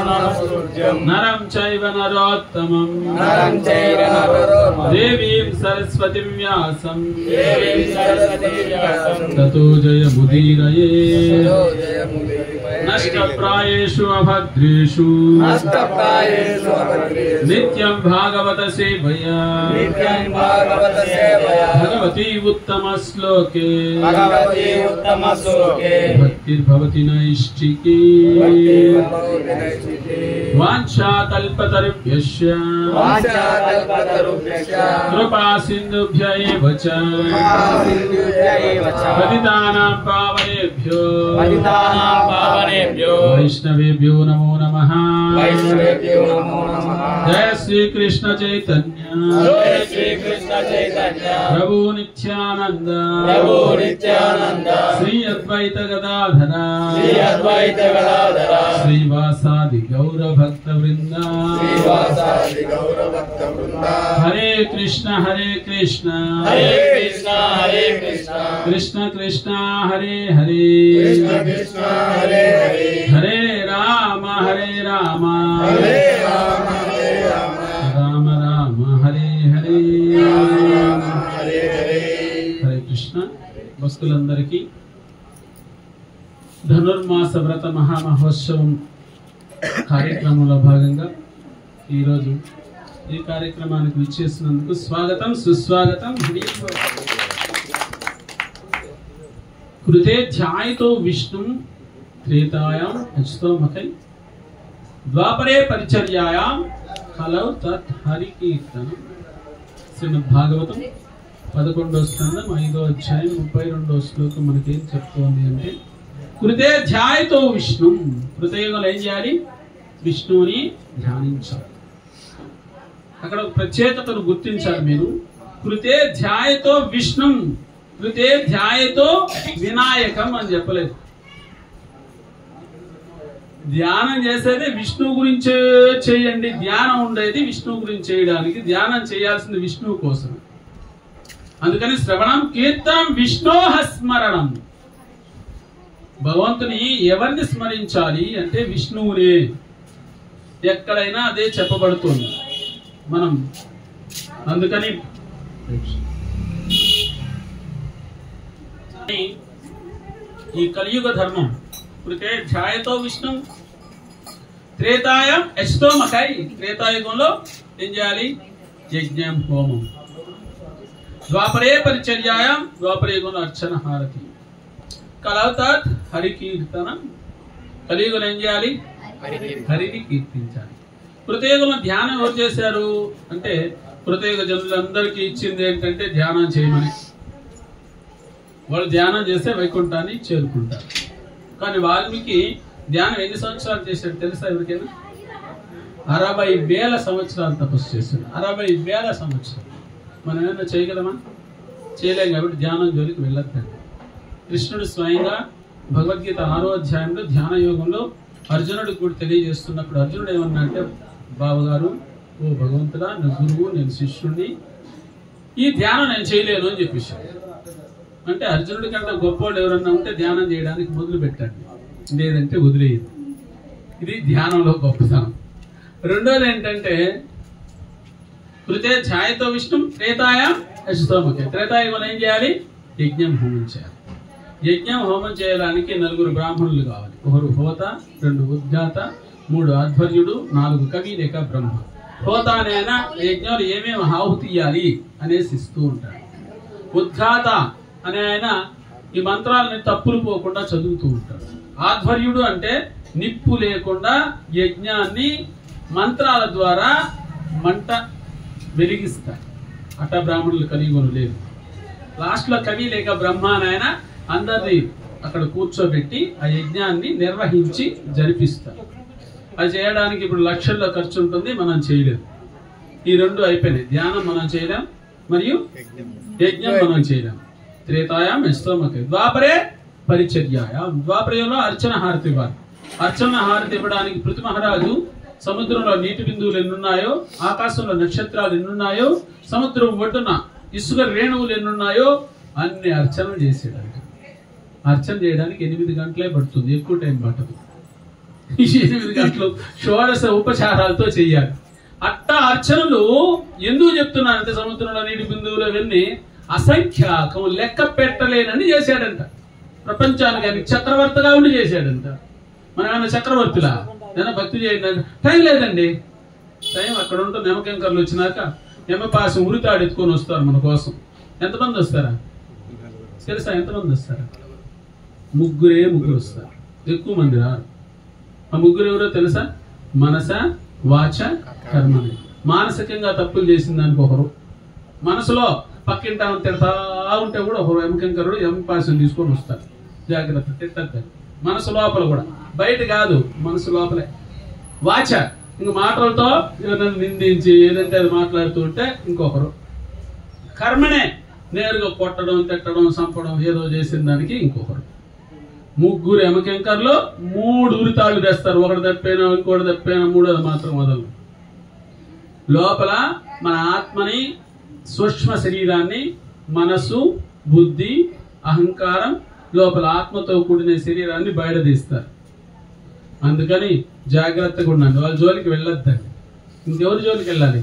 नमस्तुभ्यं नरं चैव नरोत्तमं देवीं सरस्वतीं व्यासं ततो जयमुदीरये नष्टप्रायेषु अभद्रेषु नित्यं भागवत सेवया भगवती उत्तमश्लोके भक्तिर्भवति नैष्ठिकी वाञ्छाकल्पतरुभ्यश्च कृपा सिन्धुभ्य एव च पतितानां पावनेभ्यो वैष्णवेभ्यो नमो नमः। जय श्री कृष्ण चैतन्य प्रभु नित्यानंद श्री अद्वैत गदाधर श्रीवासादि गौर भक्त वृंद हरे कृष्ण कृष्ण कृष्ण हरे हरे हरे राम राम राम हरे हरे हरे कृष्ण। భక్తులందరికీ ధనుర్మాస వ్రత మహామహోత్సవం కార్యక్రమంలో భాగంగా ఈరోజు ఈ కార్యక్రమానికి విచ్చేసినందుకు స్వాగతం సుస్వాగతం। కృతే ధ్యాయతో విష్ణుం త్రేతాయాం అచ్యుతోమకై ద్వాపరే పరిచర్యాయాం కలౌ తత్ హరికీర్తనం। శ్రీమద్ భాగవతం 11వ స్కందం 5వ అధ్యాయం 32వ శ్లోకం మనకేం చెప్తోంది అంటే కృతే ధ్యాయతో విష్ణు, కృతయుగంలో ఏం చేయాలి? విష్ణువుని ధ్యానించాలి। అక్కడ ఒక ప్రత్యేకతను గుర్తించాలి మీరు। కృతే ధ్యాయతో విష్ణు, కృతే ధ్యాయతో వినాయకం అని చెప్పలేదు। ధ్యానం చేసేది విష్ణువు గురించే చేయండి, ధ్యానం ఉండేది విష్ణువు గురించి చేయడానికి, ధ్యానం చేయాల్సింది విష్ణువు కోసం। అందుకని శ్రవణం కీర్తనం విష్ణోహ స్మరణం। భగవంతుని ఎవరిని స్మరించాలి అంటే విష్ణువునే। ఎక్కడైనా అదే చెప్పబడుతుంది మనం। అందుకని ఈ కలియుగ ధర్మం కృతే ధ్యాయతో విష్ణు త్రేతాయం అచ్యుతోమకై, త్రేతాయుగంలో ఏం చేయాలి? యజ్ఞం హోమం। ద్వాపరే పరిచర్యాయాం, ద్వాపరయుగంలో అర్చన హారతి। కలౌతత్ హరికీర్తనం, కలియుగంలో ఏం చేయాలి? హరిని కీర్తించాలి। కృతయుగంలో ధ్యానం ఎవరు చేశారు అంటే కృతయుగ జనులందరికీ ఇచ్చింది ఏంటంటే ధ్యానం చేయమని। వాళ్ళు ధ్యానం చేస్తే వైకుంఠాన్ని చేరుకుంటారు। కానీ వాల్మీకి ధ్యానం ఎన్ని సంవత్సరాలు చేశాడు తెలుసా ఎవరికైనా? 60,000 సంవత్సరాలు తపస్సు చేశాడు। 60,000 సంవత్సరాలు। మనం ఏమైనా చేయగలమా? చేయలేం। కాబట్టి ధ్యానం జోలికి వెళ్ళొద్దండి। కృష్ణుడు స్వయంగా భగవద్గీత 6వ అధ్యాయంలో ధ్యాన యోగంలో అర్జునుడికి కూడా తెలియజేస్తున్నప్పుడు అర్జునుడు ఏమన్నా అంటే, బావగారు, ఓ భగవంతుడా, నేను గురువు, నేను శిష్యుడిని, ఈ ధ్యానం నేను చేయలేను అని చెప్పేశాడు। అంటే అర్జునుడి కంటే గొప్పవాడు ఎవరన్నా ఉంటే ధ్యానం చేయడానికి మొదలు పెట్టండి, లేదంటే వదిలేయదు। ఇది ధ్యానంలో గొప్పతనం। రెండోది ఏంటంటే కృతే ఛాయతో విష్ణు త్రేతాయాం అచ్యుతోమకై, త్రేతాయుగంలో ఏం చేయాలి? యజ్ఞం హోమం చేయాలి। యజ్ఞం హోమం చేయడానికి 4 బ్రాహ్మణులు కావాలి। 1 హోత, 2 ఉద్గాత, 3 ఆధ్వర్యుడు, 4 కవి లేక బ్రహ్మ। హోత అనే ఆయన యజ్ఞంలో ఏమేమి ఆహుతి ఇయ్యాలి అనేసి ఇస్తూ ఉంటాడు। ఉద్గాత అనే ఆయన ఈ మంత్రాలని తప్పులు పోకుండా చదువుతూ ఉంటాడు। ఆధ్వర్యుడు అంటే నిప్పు లేకుండా యజ్ఞాన్ని మంత్రాల ద్వారా మంట వెలిగిస్తాడు। అట్ట బ్రాహ్మణులు కలియుగంలో లేదు। లాస్ట్ లో కవి లేక బ్రహ్మ ఆయన అందరినీ అక్కడ కూర్చోబెట్టి ఆ యజ్ఞాన్ని నిర్వహించి జరిపిస్తారు। అది చేయడానికి ఇప్పుడు లక్షల్లో ఖర్చు ఉంటుంది, మనం చేయలేం। ఈ 2 అయిపోయినాయి। ధ్యానం మనం చేయలేం మరియు యజ్ఞం మనం చేయలేం। త్రేతాయాం అచ్యుతోమకై ద్వాపరే పరిచర్యాయాం, ద్వాపరయుగంలో అర్చన హారతి ఇవ్వాలి। అర్చన హారతి ఇవ్వడానికి పృథు మహారాజు సముద్రంలో నీటి బిందువులు ఎన్నున్నాయో, ఆకాశంలో నక్షత్రాలు ఎన్నున్నాయో, సముద్రం ఒడ్డున ఇసుక రేణువులు ఎన్నున్నాయో అన్ని అర్చనలు చేసేటంట। అర్చన చేయడానికి 8 గంటలే పడుతుంది, ఎక్కువ టైం పట్టదు। 8 గంటలు షోడశ ఉపచారాలతో చెయ్యాలి. అట్టా అర్చనలు ఎందుకు చెప్తున్నారంటే సముద్రంలో నీటి బిందువులు అవన్నీ అసంఖ్యాకం, లెక్క పెట్టలేనని చేశాడంట. ప్రపంచానికి ఆయన చక్రవర్తిగా ఉండి చేశాడంట. మనం ఏమైనా చక్రవర్తిలా ఏమైనా భక్తి చేయండి, టైం లేదండి. టైం అక్కడ ఉంటుంది. నిమ్మకంకర్లు వచ్చినాక నిమ్మపాసం ఉరితాడు ఎత్తుకొని వస్తారు మన కోసం. ఎంతమంది వస్తారా తెలుసా? ఎంతమంది వస్తారా? ముగ్గురు వస్తారు, ఎక్కువ మంది రారు. ఆ ముగ్గురు ఎవరో తెలుసా? మనస, వాచ, కర్మని. మానసికంగా తప్పులు చేసిన దానికి ఒకరు, మనసులో పక్కింటా తిడతా ఉంటే కూడా ఒకరు ఎమ్మకంకరుడు ఎమ్మపాసం తీసుకొని వస్తారు. జాగ్రత్త, తిట్టద్దు. మనసు లోపల కూడా, బయట కాదు, మనసు లోపలే. వాచ ఇంక మాటలతో ఏదైనా నిందించి ఏదంటే అది మాట్లాడుతూ ఉంటే ఇంకొకరు. కర్మనే నేరుగా కొట్టడం, తిట్టడం, చంపడం ఏదో చేసిన దానికి ఇంకొకరు. ముగ్గురు ఎమకెంకర్లు 3 ఉరితాళ్ళు తెస్తారు. ఒకటి తప్పైనా, ఇంకోటి తప్పైనా, మూడోది మాత్రం వదలు. లోపల మన ఆత్మని, సూక్ష్మ శరీరాన్ని, మనసు, బుద్ధి, అహంకారం, లోపల ఆత్మతో కూడిన శరీరాన్ని బయట తీస్తారు. అందుకని జాగ్రత్తగా ఉండండి. వాళ్ళ జోలికి వెళ్ళొద్దండి. ఇంకెవరి జోలికి వెళ్ళాలి?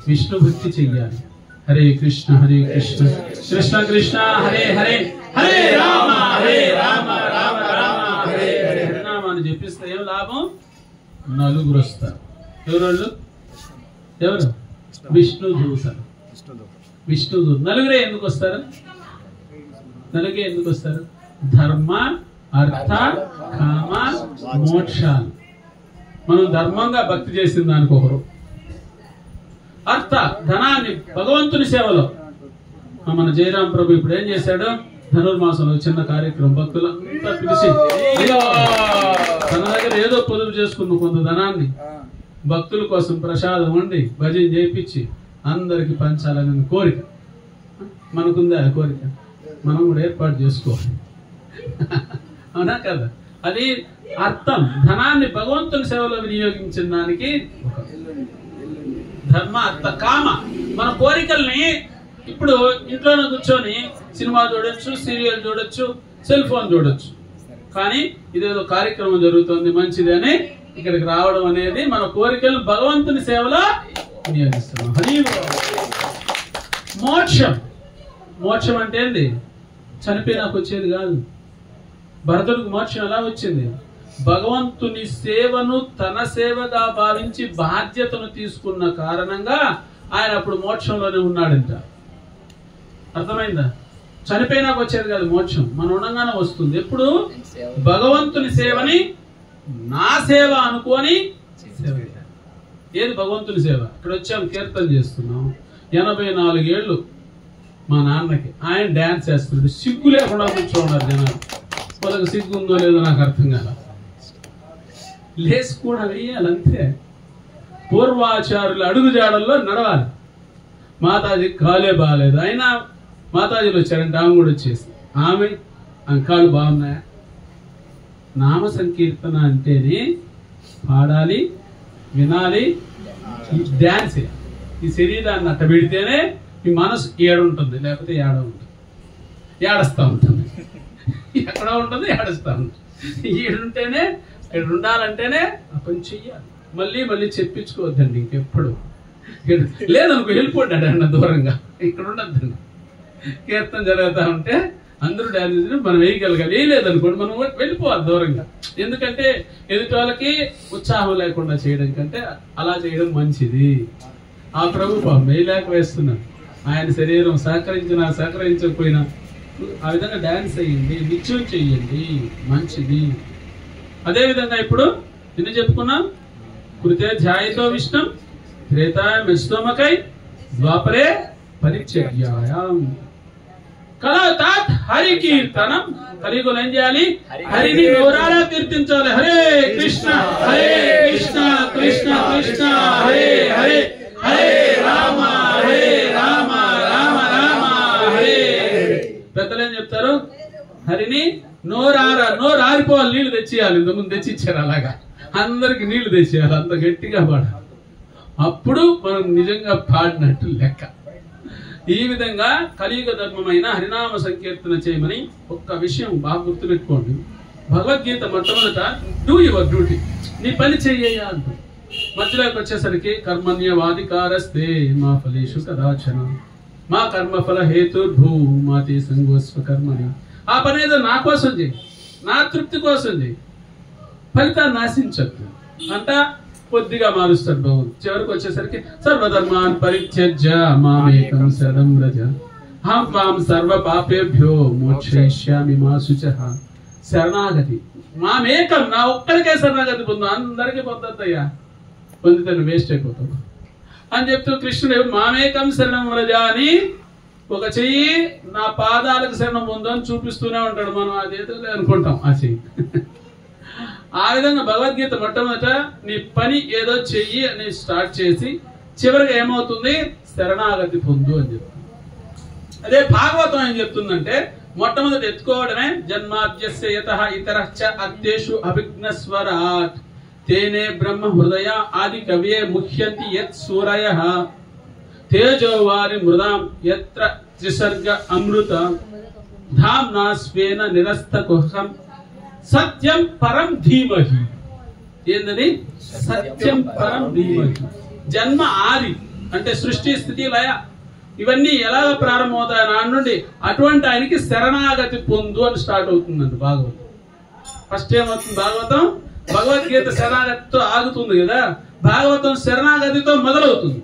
విష్ణు భక్తి చెయ్యాలి. హరే కృష్ణ హరే కృష్ణ కృష్ణ కృష్ణ హరే హరే, హరే రామ హరే రామ రామ రామ హరే హరే. హరినామాన్ని చెప్పిస్తే ఏం లాభం? 4 వస్తారు. ఎవరు? విష్ణు దూతలు. విష్ణు దూత 4 ఎందుకు వస్తారు? 4 ఎందుకు వస్తారు? ధర్మ, అర్థ, కామ, మోక్షాలు. మనం ధర్మంగా భక్తి చేసిన దానికి ఒకరు. అర్థ ధనాన్ని భగవంతుని సేవలో. మన జయరాం ప్రభు ఇప్పుడు ఏం చేశాడు? ధనుర్మాసంలో చిన్న కార్యక్రమం భక్తులంతా పిలిచి తన దగ్గర ఏదో పొదుపు చేసుకున్న కొంత ధనాన్ని భక్తుల కోసం ప్రసాదం వండి భజన చేయించి అందరికి పంచాలని కోరిక. మనకుంది ఆ కోరిక, మనం కూడా ఏర్పాటు చేసుకోవాలి. అవునా కదా? అది అర్థం. ధనాన్ని భగవంతుని సేవలో వినియోగించిన దానికి ధర్మ, అర్థ, కామ. మన కోరికల్ని ఇప్పుడు ఇంట్లోనే కూర్చొని సినిమా చూడొచ్చు, సీరియల్ చూడొచ్చు, సెల్ ఫోన్ చూడొచ్చు. కానీ ఇదేదో కార్యక్రమం జరుగుతుంది మంచిది అని ఇక్కడికి రావడం అనేది మన కోరికలను భగవంతుని సేవలో వినియోగిస్తున్నాం. హరి మోక్షం. మోక్షం అంటే ఏంది? చనిపోయినాకు వచ్చేది కాదు. భరతుడికి మోక్షం ఎలా వచ్చింది? భగవంతుని సేవను తన సేవగా భావించి బాధ్యతను తీసుకున్న కారణంగా ఆయన అప్పుడు మోక్షంలోనే ఉన్నాడంట. అర్థమైందా? చనిపోయినాకు వచ్చేది కాదు మోక్షం, మనం ఉండగానే వస్తుంది. ఎప్పుడు? భగవంతుని సేవని నా సేవ అనుకొని సేవ. ఏది భగవంతుని సేవ? ఇక్కడ వచ్చాం, కీర్తన చేస్తున్నాం. 84 ఏళ్ళు మా నాన్నకి. ఆయన డాన్స్ చేస్తున్నాడు. సిగ్గు లేకుండా కూర్చోన్నారు జనాలు. వాళ్ళకి సిగ్గు ఉందో లేదో నాకు అర్థం కాల. లేసి కూడా వేయాలంతే. పూర్వాచారుల అడుగుజాడల్లో నడవాలి. మాతాజీ కాలే బాగాలేదు, అయినా మాతాజీలు వచ్చారంటే ఆమె కూడా వచ్చేసి ఆమె కాళ్ళు బాగున్నాయా? నామ సంకీర్తన అంటేనే పాడాలి, వినాలి, డాన్స్. ఈ శరీరాన్ని అట్ట పెడితేనే ఈ మనసు ఏడుంటుంది, లేకపోతే ఏడ ఉంటుంది, ఏడుస్తూ ఉంటుంది. ఎక్కడ ఉంటుంది? ఏడుస్తూ ఉంటుంది. ఈడుంటేనే, ఇక్కడ ఉండాలంటేనే ఆ పని చెయ్యాలి. మళ్ళీ చెప్పించుకోవద్దండి ఇంకెప్పుడు. లేదనుకో వెళ్ళిపోతాడు అన్న దూరంగా. ఇక్కడ ఉండద్దండి. కీర్తన జరుగుతూ ఉంటే అందరూ డాన్స్ మనం వేయగలగాలి. వేయలేదనుకోండి మనం వెళ్ళిపోవాలి దూరంగా. ఎందుకంటే ఎదుటి వాళ్ళకి ఉత్సాహం లేకుండా చేయడం కంటే అలా చేయడం మంచిది. ఆ ప్రభు వేయలేక వేస్తున్నాడు. ఆయన శరీరం సహకరించినా సహకరించకపోయినా ఆ విధంగా డాన్స్ అయ్యండి, నిత్యం చెయ్యండి, మంచిది. అదేవిధంగా ఇప్పుడు నిన్న చెప్పుకున్నాం, కృతే ధ్యాయతో విష్ణం త్రేతాయమై ద్వాపరే పరిచర్యాయాం. కలతాత్ హరి కీర్తనం. కలియుగంలో ఏం చేయాలి? హరిని నోరారా కీర్తించాలి. హరే కృష్ణ హరే కృష్ణ కృష్ణ కృష్ణ హరే హరే, హరే రామ హరే రామ రామ రామ హరే. పెద్దలు ఏం చెప్తారు? హరిని నోరారా, నోరు ఆరిపోవాలి, నీళ్లు తెచ్చేయాలి. ఇంతకుముందు తెచ్చిచ్చారు అలాగా. అందరికి నీళ్లు తెచ్చేయాలి, అంత గట్టిగా పాడాలి. అప్పుడు మనం నిజంగా పాడినట్టు లెక్క. ఈ విధంగా కలియుగ ధర్మమైన హరినామ సంకీర్తన చేయమని ఒక్క విషయం బాగా గుర్తుపెట్టుకోండి. భగవద్గీత మొట్టమొదట డూ యువర్ డ్యూటీ, నీ పని చెయ్యయ్యా అంటుంది. మధ్యలోకి వచ్చేసరికి కర్మణ్యవాధికారస్తే మా ఫలేషు కదాచన మా కర్మఫల హేతుర్భూ మాతే సంగోస్వ కర్మని. ఆ పని ఏదో నా కోసం చేయి, నా తృప్తి కోసం చేయి, ఫలితాన్ని ఆశించద్దు అంట కొద్దిగా మారుస్తాడు భగవంతుడు. చివరికి వచ్చేసరికి సర్వధర్మాన్ పరిత్యజ్య మామేకం శరణం వ్రజ అహం త్వాం సర్వ పాపేభ్యో మోక్షయిష్యామి మా శుచః. శరణాగతి మామేకం, నా ఒక్కడికే శరణాగతి పొందు, అందరికీ పొందొద్దయ్యా, పొందితే నువ్వు వేస్ట్ అయిపోతావు అని చెప్తూ కృష్ణుడు మామేకం శరణం వ్రజ అని ఒక చెయ్యి నా పాదాలకు శరణం పొందు అని చూపిస్తూనే ఉంటాడు. మనం అదేదో అనుకుంటాం ఆ చెయ్యి. ఆ విధంగా భగవద్గీత మొట్టమొదట నీ పని ఏదో చెయ్యి అని స్టార్ట్ చేసి చివరికి ఏమవుతుంది, శరణాగతి పొందు అని చెప్తుంది. అదే భాగవతం ఏం చెప్తుందంటే మొట్టమొదటి ఎత్తుకోవడమే జన్మాద్యస్య యతః ఇతరశ్చ అద్యేషు అభిజ్ఞస్వరాట్ తేనే బ్రహ్మ హృదయ ఆది కవే ముహ్యంతి యత్ సూరయః తేజో వారి మృదాం యత్ర త్రిసర్గ అమృత ధామ్నా స్వేన నిరస్తకుహం సత్యం పరం ధీమహి. ఏంటది? సత్యం పరం ధీమహి. జన్మ ఆది అంటే సృష్టి స్థితి లయ ఇవన్నీ ఎలాగ ప్రారంభమవుతాయి నాటి నుండి అటువంటి ఆయనకి శరణాగతి పొందు అని స్టార్ట్ అవుతుందండి భాగవతం. ఫస్ట్ ఏమవుతుంది భాగవతం? భగవద్గీత శరణాగతితో ఆగుతుంది కదా, భాగవతం శరణాగతితో మొదలవుతుంది.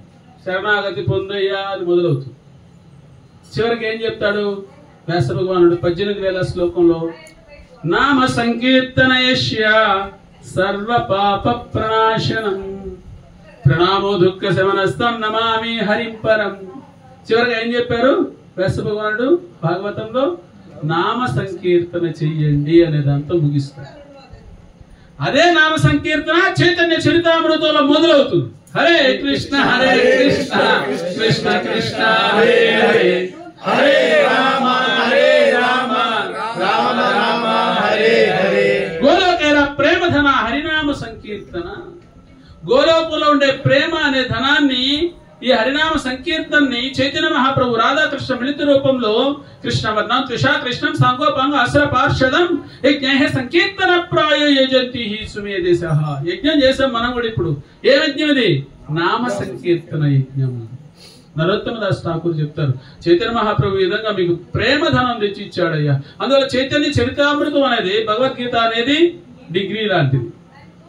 శరణాగతి పొందయ్యా అని మొదలవుతుంది. చివరికి ఏం చెప్తాడు వ్యాస భగవానుడు 18,000 శ్లోకంలో నామ సంకీర్తనయస్య సర్వ పాప ప్రణాశనం ప్రణామో దుఃఖ శమనస్తం నమామి హరిం పరం. చివరిగా ఏం చెప్పారు వ్యాస భగవానుడు భాగవతంలో? నామ సంకీర్తన చెయ్యండి అనే దాంతో ముగిస్తారు. అదే నామ సంకీర్తన చైతన్య చరితామృతంలో మొదలవుతుంది. హరే కృష్ణ కృష్ణ కృష్ణ హరే హరే హరే రామ రామ రామ హరే హరే. గోలోకేర ప్రేమ ధన హరినామ సంకీర్తన. గోలోకంలో ఉండే ప్రేమ అనే ధనాన్ని ఈ హరినామ సంకీర్తనని చైతన్య మహాప్రభు రాధాకృష్ణ మిళిత రూపంలో కృష్ణవర్ణం త్రిషా కృష్ణం సాంగోపాంగ అసర పార్షదం యజ్ఞ సంకీర్తన ప్రాయ యజంతి సుమేదేశ. యజ్ఞం చేసాం మనం కూడా. ఇప్పుడు ఏ యజ్ఞం ఇది? నామ సంకీర్తన యజ్ఞం. నరోత్తమదాస్ ఠాకూర్ చెప్తారు చైతన్య మహాప్రభు ఈ విధంగా మీకు ప్రేమ ధనం తెచ్చి ఇచ్చాడయ్యా. అందువల్ల చైతన్య చరితామృతం అనేది భగవద్గీత అనేది డిగ్రీ లాంటిది,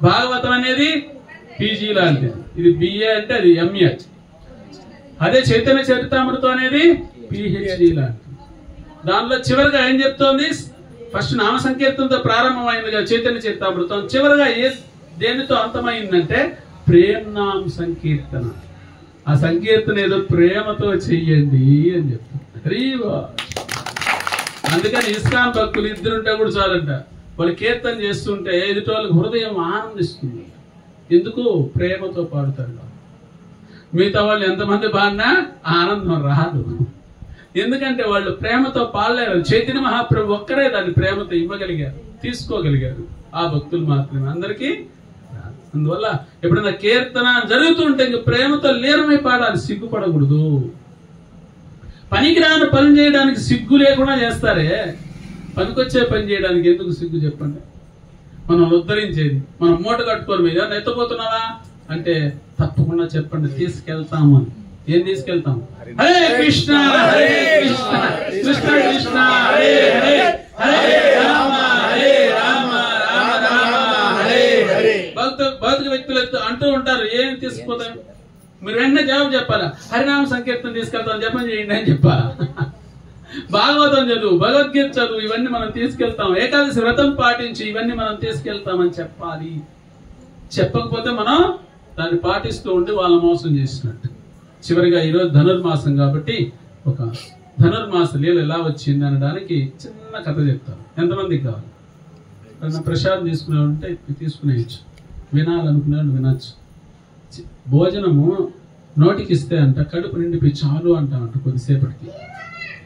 భాగవతం అనేది పీజీ లాంటిది. ఇది బిఏ అంటే అది ఎంఏ. అదే చైతన్య చరితామృతం అనేది పిహెచ్డి లాంటిది. దానిలో చివరిగా ఏం చెప్తోంది? ఫస్ట్ నామ సంకీర్తనతో ప్రారంభమైందిగా చైతన్య చరితామృతం, చివరిగా దేనితో అంతమైందంటే ప్రేమ్నామ సంకీర్తన. ఆ సంకీర్తన ఏదో ప్రేమతో చెయ్యండి అని చెప్తారు. అందుకని ఇస్కాన్ భక్తులు ఇద్దరుంటే కూడా చాలంట, వాళ్ళు కీర్తన చేస్తుంటే ఎదుటి వాళ్ళకి హృదయం ఆనందిస్తుంది. ఎందుకు? ప్రేమతో పాడుతాడు. మిగతా వాళ్ళు ఎంతమంది పాడినా ఆనందం రాదు. ఎందుకంటే వాళ్ళు ప్రేమతో పాడలేరు. చైతన్య మహాప్రభు ఒక్కరే దాన్ని ప్రేమతో ఇవ్వగలిగారు, తీసుకోగలిగారు. ఆ భక్తులు మాత్రమే, అందరికీ. అందువల్ల ఎప్పుడైనా కీర్తన జరుగుతుంటే ఇంక ప్రేమతో లీనమై పాడాలి, సిగ్గుపడకూడదు. పనికిరాని పని చేయడానికి సిగ్గు లేకుండా చేస్తారే, పనికొచ్చే పని చేయడానికి ఎందుకు సిగ్గు చెప్పండి? మనం ఉద్ధరించేది, మనం మూట కట్టుకోరు మీద ఎత్తపోతున్నావా అంటే తప్పకుండా చెప్పండి, తీసుకెళ్తాము అని. ఏం తీసుకెళ్తాం? హరే కృష్ణ కృష్ణ కృష్ణ హరే హరే హరే రామ రామ రామ హరే హరే. భౌతిక వ్యక్తులు అంటూ ఉంటారు, ఏం తీసుకుపోతాం? మీరు వెంటనే జవాబు చెప్పాలా? హరినామ సంకీర్తన తీసుకెళ్తాం, జపం చేయండి అని చెప్పాలా? భాగవతం చదువు, భగవద్గీత చదువు, ఇవన్నీ మనం తీసుకెళ్తాం. ఏకాదశి వ్రతం పాటించి ఇవన్నీ మనం తీసుకెళ్తామని చెప్పాలి. చెప్పకపోతే మనం దాన్ని పాటిస్తూ ఉండి వాళ్ళ మోసం చేసినట్టు. చివరిగా ఈరోజు ధనుర్మాసం కాబట్టి ఒక ధనుర్మాస లీల ఎలా వచ్చింది అనడానికి చిన్న కథ చెప్తాను. ఎంతమందికి కావాలి? ప్రసాదం తీసుకునే ఉంటే తీసుకునేయచ్చు, వినాలనుకునే వినొచ్చు. భోజనము నోటికి ఇస్తే అంట కడుపు నిండిపోయి చాలు అంటామంట కొద్దిసేపటికి.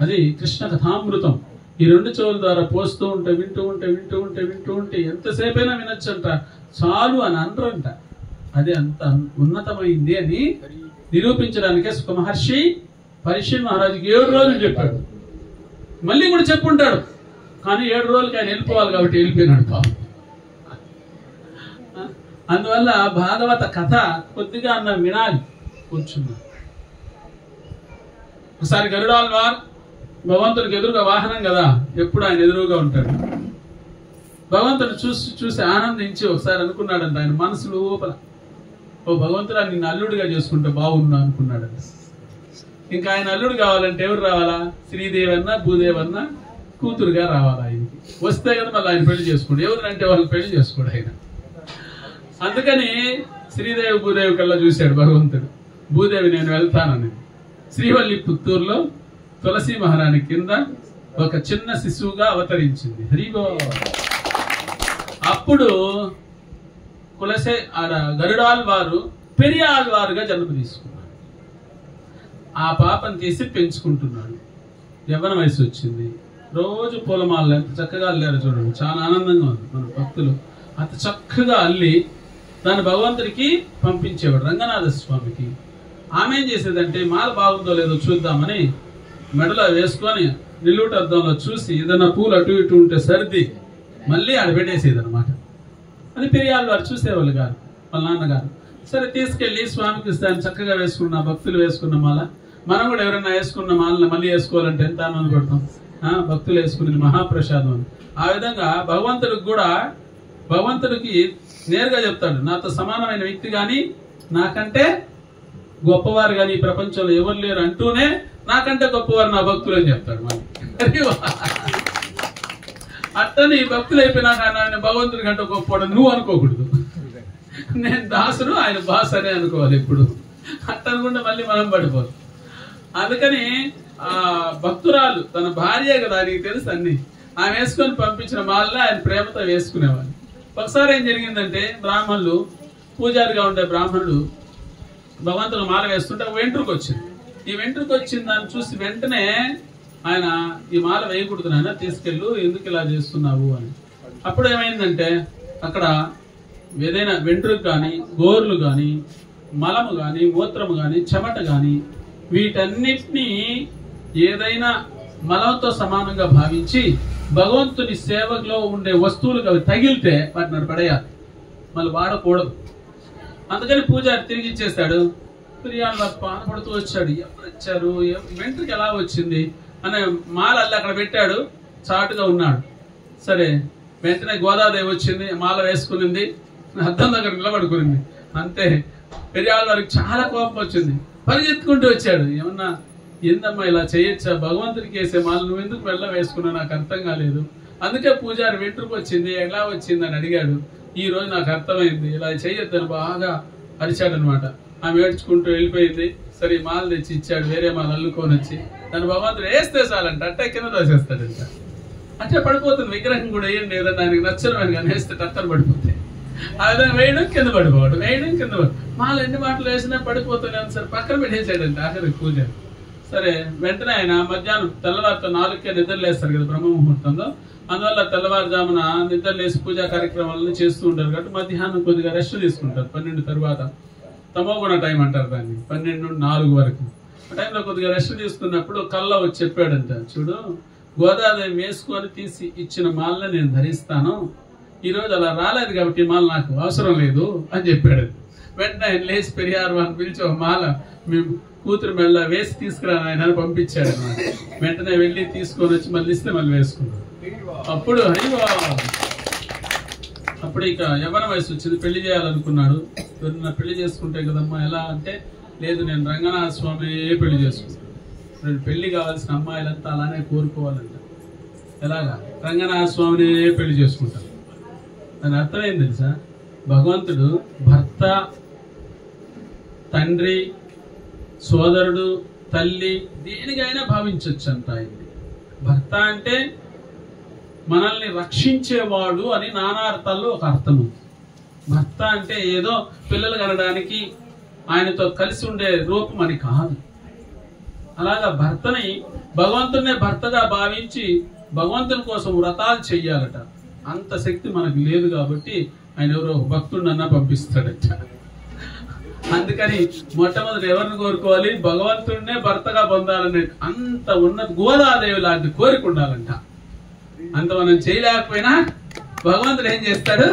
అది కృష్ణ కథామృతం. ఈ రెండు చెవుల ద్వారా పోస్తూ ఉంటే వింటూ ఉంటే ఎంతసేపైనా వినొచ్చు అంట, చాలు అని అనరంట. అది అంత ఉన్నతమైంది అని నిరూపించడానికే సుఖ మహర్షి పరీక్ష మహారాజుకి 7 రోజులు చెప్పాడు. మళ్ళీ కూడా చెప్పుంటాడు, కానీ 7 రోజులకి ఆయన వెళ్ళిపోవాలి కాబట్టి వెళ్ళిపోయినాడు పాపం. అందువల్ల భాగవత కథ కొద్దిగా అన్న వినాలి కూర్చున్నా. ఒకసారి గరుడాల్వార్ భగవంతుడికి ఎదురుగా వాహనం కదా, ఎప్పుడు ఆయన ఎదురుగా ఉంటాడు. భగవంతుడు చూసి ఆనందించి ఒకసారి అనుకున్నాడంట ఆయన మనసు లోపల, ఓ భగవంతుడా నిన్ను అల్లుడిగా చేసుకుంటే బాగున్నా అనుకున్నాడంట. ఇంకా ఆయన అల్లుడు కావాలంటే ఎవరు రావాలా? శ్రీదేవన్నా భూదేవన్నా కూతురుగా రావాలా ఆయనకి. వస్తే కదా మళ్ళీ ఆయన పెళ్లి చేసుకోండి, ఎవరంటే వాళ్ళు పెళ్లి చేసుకోడు ఆయన. అందుకని శ్రీదేవి భూదేవి కల్లా చూశాడు భగవంతుడు. భూదేవి నేను వెళ్తానని శ్రీవల్లి పుత్తూరులో తులసి మహారాణి కింద ఒక చిన్న శిశువుగా అవతరించింది. హరిగో అప్పుడు గరుడాల్వారు పెరియాల్వారుగా జన్మ తీసుకున్నాడు. ఆ పాపను తీసి పెంచుకుంటున్నాడు. యవ్వన వయసు వచ్చింది. రోజు పూలమాలలు ఎంత చక్కగా అల్లారు చూడండి, చాలా ఆనందంగా ఉంది. మన భక్తులు అంత చక్కగా అల్లి దాన్ని భగవంతుడికి పంపించేవాడు రంగనాథ స్వామికి. ఆమె ఏం చేసేదంటే మాల బాగుందో లేదో చూద్దామని మెడలో వేసుకొని నిలువుట అద్దంలో చూసి ఏదైనా పూలు అటు ఇటు ఉంటే సర్ది మళ్ళీ ఆడ పెట్టేసేది అనమాట. అది పెరియాల్వారు చూసేవాళ్ళు గారు, వాళ్ళ నాన్నగారు. సరే తీసుకెళ్లి స్వామికి ఇస్తాను, చక్కగా వేసుకున్న భక్తులు వేసుకున్న మాల. మనం కూడా ఎవరైనా వేసుకున్న మాలని మళ్ళీ వేసుకోవాలంటే ఎంత ఆనందపడతాం. భక్తులు వేసుకునేది మహాప్రసాదం అని. ఆ విధంగా భగవంతుడికి నేరుగా చెప్తాడు, నాతో సమానమైన వ్యక్తి కానీ నాకంటే గొప్పవారు కానీ ఈ ప్రపంచంలో ఎవరు లేరు అంటూనే నాకంటే గొప్పవారు నా భక్తులు అని చెప్తాడు. మళ్ళీ అట్టని భక్తులు అయిపోయినాక ఆయన భగవంతుడి కంటే గొప్పవాడు నువ్వు అనుకోకూడదు. నేను దాసుడు, ఆయన బాస్ అనే అనుకోవాలి ఎప్పుడు. అట్ట అనుకుంటే మళ్ళీ మనం పడిపోదు. అందుకని ఆ భక్తురాలు తన భార్య కదా, నీకు తెలుసు అన్ని. ఆమె వేసుకొని పంపించిన మాల్లో ఆయన ప్రేమతో వేసుకునేవాళ్ళు. ఒకసారి ఏం జరిగిందంటే బ్రాహ్మణులు, పూజారిగా ఉండే బ్రాహ్మణుడు భగవంతుడు మాల వేస్తుంటే వెంట్రుకు వచ్చింది. ఈ వెంట్రుకు వచ్చిన దాన్ని చూసి వెంటనే ఆయన ఈ మాల వేయకూడదు నాయన, తీసుకెళ్ళు, ఎందుకు ఇలా చేస్తున్నావు అని. అప్పుడు ఏమైందంటే అక్కడ ఏదైనా వెంట్రుకు కానీ గోర్లు కానీ మలము కానీ మూత్రము కానీ చెమట కానీ వీటన్నిటినీ ఏదైనా మలంతో సమానంగా భావించి భగవంతుని సేవలో ఉండే వస్తువులకు అవి తగిలితే వాటిని పడేయాలి, మళ్ళీ వాడకూడదు. అందుకని పూజారి తిరిగి ఇచ్చేస్తాడు. పెరియాల్వారు బాధపడుతూ వచ్చాడు, ఎవరు ఇచ్చారు, వెంట్రుకి ఎలా వచ్చింది అనే మాల అల్లి అక్కడ పెట్టాడు, చాటుగా ఉన్నాడు. సరే వెంటనే గోదాదేవి వచ్చింది, మాల వేసుకునింది, అద్దం దగ్గర నిలబడుకునింది. అంతే పెరియాల్వారికి చాలా కోపం వచ్చింది, పరిగెత్తుకుంటూ వచ్చాడు. ఏమన్నా ఏందమ్మా ఇలా చేయొచ్చా, భగవంతుడికి వేసే మాల నువ్వు ఎందుకు వెళ్ళ వేసుకున్నావు, నాకు అర్థం కాలేదు. అందుకే పూజారి వెంట్రుకు వచ్చింది, ఎలా వచ్చింది అని అడిగాడు. ఈ రోజు నాకు అర్థమైంది, ఇలా చేయొద్దని బాగా అరిచాడు అనమాట. ఆమె ఏడ్చుకుంటూ వెళ్ళిపోయింది. సరే మాల తెచ్చి ఇచ్చాడు, వేరే మాల అల్లుకొని వచ్చి దాన్ని భగవంతుడు వేస్తే చాలంట అట్టే కింద దోసేస్తాడంట. అట్టే పడిపోతుంది. విగ్రహం కూడా వేయండి, ఏదన్నా ఆయనకి నచ్చని కానీ వేస్తే టక్కన పడిపోతాయి. ఆ విధంగా వేయడం కింద పడిపోవడం, వేయడం కింద మాల ఎన్ని మాటలు వేసినా పడిపోతూనే ఉంది. సరే పక్కన పెట్టేసాడంట ఆఖరికి పూజ. సరే వెంటనే ఆయన మధ్యాహ్నం తెల్లవారితో 4కే నిద్రలేస్తారు కదా బ్రహ్మ ముహూర్తంలో. అందువల్ల తెల్లవారుజామున నిద్రలేసి పూజా కార్యక్రమాలను చేస్తూ ఉంటారు కాబట్టి మధ్యాహ్నం కొద్దిగా రెస్ట్ తీసుకుంటారు. 12 తర్వాత తమోగుణ టైం అంటారు దాన్ని, 12 నుండి 4 వరకు. ఆ టైంలో కొద్దిగా రెస్ట్ తీసుకున్నప్పుడు కల్లో వచ్చి చెప్పాడంట, చూడు గోదాదేవి వేసుకొని తీసి ఇచ్చిన మాలను నేను ధరిస్తాను, ఈరోజు అలా రాలేదు కాబట్టి మాల నాకు అవసరం లేదు అని చెప్పాడు. వెంటనే ఆయన లేచి పెరియాల్వారిని పిలిచి ఒక మాల మీ కూతురు మెళ్ళ వేసి తీసుకురా ఆయన పంపించాడు అన్నమాట. వెంటనే వెళ్ళి తీసుకొని వచ్చి మళ్ళీ ఇస్తే మళ్ళీ వేసుకున్నాడు. అప్పుడు అప్పుడు ఇక యవ్వన వయసు వచ్చింది, పెళ్లి చేయాలనుకున్నాడు. పెళ్లి చేసుకుంటే కదమ్మా ఎలా అంటే, లేదు నేను రంగనాథ స్వామి పెళ్లి చేసుకుంటాను, పెళ్లి కావాల్సిన అమ్మాయిలంతా అలానే కోరుకోవాలంట. ఎలాగా? రంగనాథ స్వామిని పెళ్లి చేసుకుంటాను. దాని అర్థం తెలుసా? భగవంతుడు భర్త, తండ్రి, సోదరుడు, తల్లి దేనికైనా భావించవచ్చు అంట ఆయన్ని. భర్త అంటే మనల్ని రక్షించేవాడు అని నానా అర్థాల్లో ఒక అర్థము. భర్త అంటే ఏదో పిల్లలు కనడానికి ఆయనతో కలిసి ఉండే రూపం అని కాదు. అలాగా భర్తని భగవంతునే భర్తగా భావించి భగవంతుని కోసం వ్రతాలు చెయ్యాలట. అంత శక్తి మనకు లేదు కాబట్టి ఆయన ఎవరో భక్తుడినన్నా పంపిస్తాడట. అందుకని మొట్టమొదటి ఎవరిని కోరుకోవాలి? భగవంతుడినే భర్తగా పొందాలనే అంత ఉన్నత గోదాదేవి లాంటి కోరిక ఉండాలంట. అంత మనం చేయలేకపోయినా భగవంతుడు ఏం చేస్తాడు,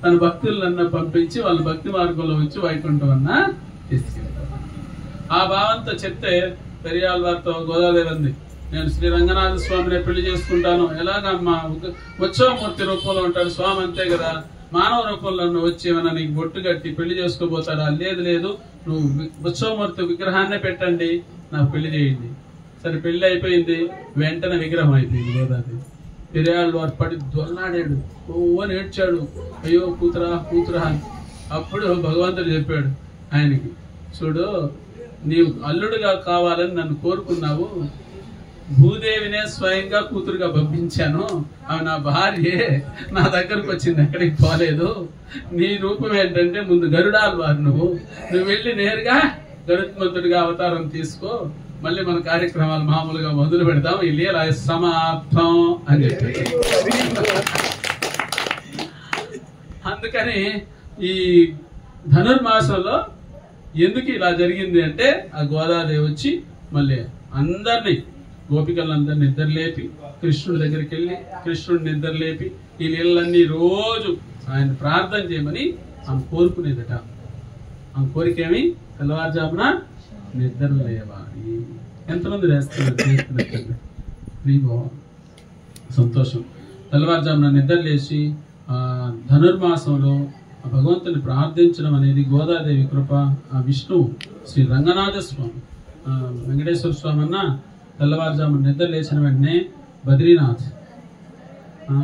తన భక్తులన్నా పంపించి వాళ్ళ భక్తి మార్గంలో వచ్చి వైకుంఠం అన్నా తీసుకెళ్తాడు. ఆ భావంతో చెప్తే పెరియాళ్ళ వారితో గోదాదేవి అంది, నేను శ్రీ రంగనాథ స్వామిని పెళ్లి చేసుకుంటాను. ఎలాగమ్మా, ఉత్సవమూర్తి రూపంలో ఉంటాడు స్వామి, అంతే కదా, మానవ రూపంలో వచ్చి ఏమన్నా నీకు బొట్టు కట్టి పెళ్లి చేసుకోబోతాడా? లేదు లేదు, నువ్వు ఉత్సవమూర్తి విగ్రహాన్నే పెట్టండి, నాకు పెళ్లి చేయండి. సరే పెళ్లి అయిపోయింది, వెంటనే విగ్రహం అయిపోయింది గోదాదేవి. పెరియాళ్ళ వారు పడి దొల్లాడాడు, ఓ అని ఏడ్చాడు, అయ్యో కూతురా కూతురా అని. అప్పుడు భగవంతుడు చెప్పాడు ఆయనకి, చూడు నీవు అల్లుడుగా కావాలని నన్ను కోరుకున్నావు, భూదేవినే స్వయంగా కూతురుగా పంపించాను, ఆమె నా భార్యే, నా దగ్గరకు వచ్చింది, ఎక్కడికి పోలేదు. నీ రూపం ఏంటంటే ముందు గరుడాల్వారు, నువ్వు వెళ్ళి నేరుగా గరుత్మంతుడిగా అవతారం తీసుకో, మళ్ళీ మన కార్యక్రమాలు మామూలుగా మొదలు పెడదాం, ఈ లీల సమాప్తం అని చెప్పి. అందుకని ఈ ధనుర్మాసంలో ఎందుకు ఇలా జరిగింది అంటే, ఆ గోదాదేవి వచ్చి మళ్ళీ అందరినీ గోపికలందరినీ నిద్రలేపి కృష్ణుడి దగ్గరికి వెళ్ళి కృష్ణుడిని నిద్రలేపి ఈ నీళ్ళన్నీ రోజు ఆయన ప్రార్థన చేయమని ఆమె కోరుకునేదట. ఆమె కోరికేమి, తెల్లవారుజామున నిద్ర లేవాలి. ఎంతమంది చేస్తున్నారు? సంతోషం. తెల్లవారుజామున నిద్ర లేచి ధనుర్మాసంలో భగవంతుని ప్రార్థించడం అనేది గోదాదేవి కృప. ఆ విష్ణువు శ్రీ రంగనాథ స్వామి, వెంకటేశ్వర స్వామి అన్న తెల్లవారుజామున నిద్ర లేచిన వెంటనే బద్రీనాథ్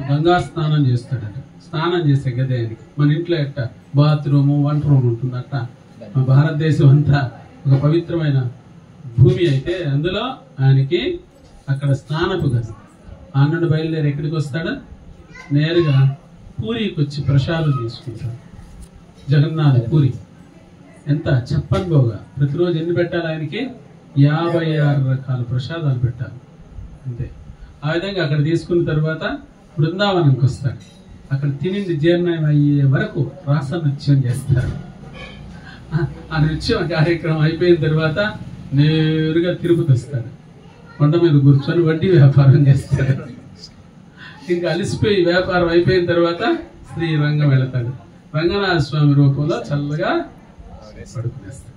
గంగా స్నానం చేస్తాడట. స్నానం చేసే గదేనికి మన ఇంట్లో ఎట్ట బాత్రూము వంట రూమ్ ఉంటుంది, అట్ట మన భారతదేశం అంతా ఒక పవిత్రమైన భూమి అయితే అందులో ఆయనకి అక్కడ స్నానపు గది. ఆ నుండి బయలుదేరి ఎక్కడికి వస్తాడు, నేరుగా పూరికి వచ్చి ప్రసాదం తీసుకుంటాడు. జగన్నాథ పూరి ఎంత చెప్పనుకోగా ప్రతిరోజు ఎన్ని పెట్టాలి ఆయనకి, 56 రకాల ప్రసాదాలు పెట్టాలి అంతే. ఆ విధంగా అక్కడ తీసుకున్న తర్వాత బృందావనంకి వస్తాడు. అక్కడ తినింది జీర్ణం అయ్యే వరకు రాస నృత్యం చేస్తారు. ఆ నృత్యం కార్యక్రమం అయిపోయిన తర్వాత నేరుగా తిరుపతి వస్తాడు. కొండ మీద కూర్చొని వడ్డీ వ్యాపారం చేస్తాడు. ఇంకా అలిసిపోయి వ్యాపారం అయిపోయిన తర్వాత శ్రీరంగం వెళతాడు. రంగనాథ స్వామి రూపంలో చల్లగా పడుకునేస్తాడు.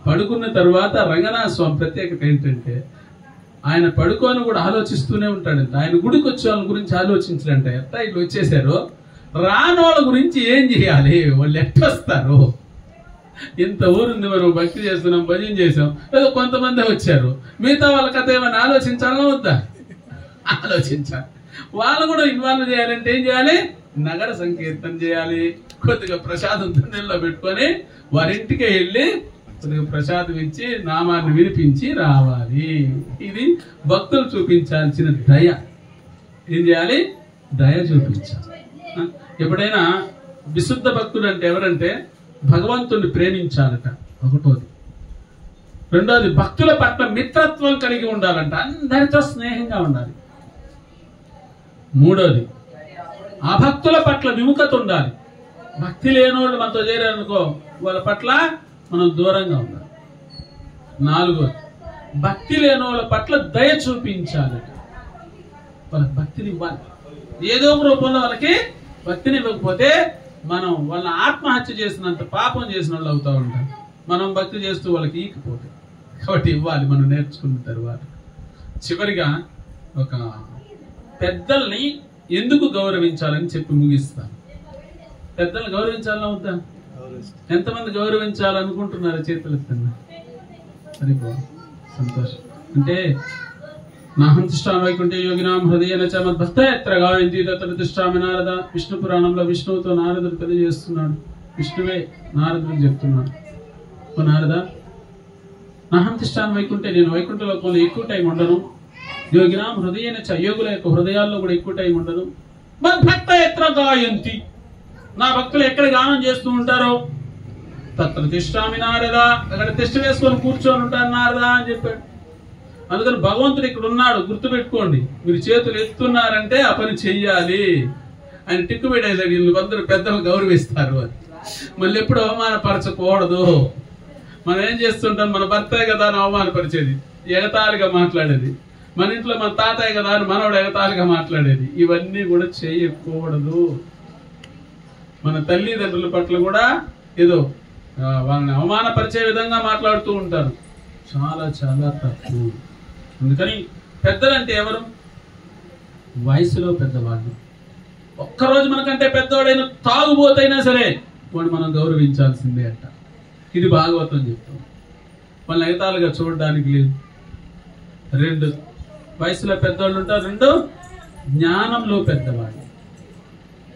పడుకున్న తర్వాత రంగనాథ స్వామి ప్రత్యేకత ఏంటంటే, ఆయన పడుకొని కూడా ఆలోచిస్తూనే ఉంటాడంట. ఆయన గుడికి వచ్చే వాళ్ళ గురించి ఆలోచించడంట, ఎట్లా ఇట్లా వచ్చేసారో రానోళ్ళ గురించి ఏం చేయాలి, వాళ్ళు ఎట్టొస్తారు, ఇంత ఊరుంది మనం భక్తి చేస్తున్నాం, భజన చేసాం, ఏదో కొంతమంది వచ్చారు, మిగతా వాళ్ళ కథ ఏమైనా ఆలోచించాలా వద్దా? ఆలోచించాలి. వాళ్ళు కూడా ఇన్వాల్వ్ చేయాలంటే ఏం చేయాలి, నగర సంకీర్తన చేయాలి, కొద్దిగా ప్రసాదం దున్నెల్లో పెట్టుకొని వారింటికి వెళ్ళి కొద్దిగా ప్రసాదం ఇచ్చి నామాన్ని వినిపించి రావాలి. ఇది భక్తులు చూపించాల్సిన దయ. ఏం చేయాలి, దయ చూపించాలి. ఎప్పుడైనా విశుద్ధ భక్తుడు అంటే ఎవరంటే, భగవంతుడిని ప్రేమించాలట ఒకటోది. రెండోది భక్తుల పట్ల మిత్రత్వం కలిగి ఉండాలంట, అందరితో స్నేహంగా ఉండాలి. మూడోది అభక్తుల పట్ల విముఖత ఉండాలి. భక్తి లేనోళ్ళు మనతో చేరారనుకో, వాళ్ళ పట్ల మనం దూరంగా ఉండాలి. నాలుగోది భక్తి లేనోళ్ళ పట్ల దయ చూపించాలి. వాళ్ళకి భక్తిని ఇవ్వాలి. ఏదో ఒక రూపంలో వాళ్ళకి భక్తిని ఇవ్వకపోతే మనం వాళ్ళ ఆత్మహత్య చేసినంత పాపం చేసిన వాళ్ళు అవుతా ఉంటాం. మనం భక్తి చేస్తూ వాళ్ళకి ఈకపోతే, కాబట్టి ఇవ్వాలి మనం నేర్చుకున్న తర్వాత. చివరిగా ఒక పెద్దల్ని ఎందుకు గౌరవించాలని చెప్పి ముగిస్తాను. పెద్దల్ని గౌరవించాలని అవుతా? ఎంతమంది గౌరవించాలనుకుంటున్నారు చేతులు ఎత్తండి. సరే సంతోషం. అంటే నాహంతిష్టామి వైకుంఠే యోగినాం హృదయేన చ మద్భక్తయత్ర గాయంతి తత్ర తిష్టామి నారద. విష్ణు పురాణంలో విష్ణువుతో నారదుడు తెలియజేస్తున్నాడు. విష్ణువే నారదుడికి చెప్తున్నాడు, ఓ నారద, నాహంతిష్టామి వైకుంఠే, నేను వైకుంఠ లోకంలో ఎక్కువ టైం ఉండను. యోగినాం హృదయేన చ, యోగుల యొక్క హృదయాల్లో కూడా ఎక్కువ టైం ఉండను. మద్భక్తయత్ర గాయంతి, నా భక్తులు ఎక్కడ గానం చేస్తూ ఉంటారో తత్ర తిష్టామి నారద, అక్కడ తిష్ట వేసుకొని కూర్చొని ఉంటారు నారద అని చెప్పాడు. అందుకని భగవంతుడు ఇక్కడ ఉన్నాడు, గుర్తుపెట్టుకోండి. మీరు చేతులు ఎత్తున్నారంటే ఆ పని చెయ్యాలి. ఆయన టిక్కు పెట్టేసాడు, వీళ్ళు అందరూ పెద్దలు గౌరవిస్తారు అని. మళ్ళీ ఎప్పుడు అవమానపరచకూడదు. మనం ఏం చేస్తుంటాం, మన భర్తే కదా అని అవమానపరిచేది, ఎగతాళిగా మాట్లాడేది. మన ఇంట్లో మన తాతయ్య కదా అని మనవాడు ఎగతాళిగా మాట్లాడేది. ఇవన్నీ కూడా చేయకూడదు. మన తల్లిదండ్రుల పట్ల కూడా ఏదో వాళ్ళని అవమానపరిచే విధంగా మాట్లాడుతూ ఉంటారు. చాలా చాలా తప్పు. అందుకని పెద్దలంటే ఎవరు? వయసులో పెద్దవాళ్ళు. ఒక్కరోజు మనకంటే పెద్దవాడైనా తాగుబోతైనా సరే వాడు మనం గౌరవించాల్సిందే అంట. ఇది భాగవతం చెప్తాం. వాళ్ళని ఎగతాళిగా చూడడానికి లేదు. 2 వయసులో పెద్దవాళ్ళు ఉంటారు, 2 జ్ఞానంలో పెద్దవాళ్ళు.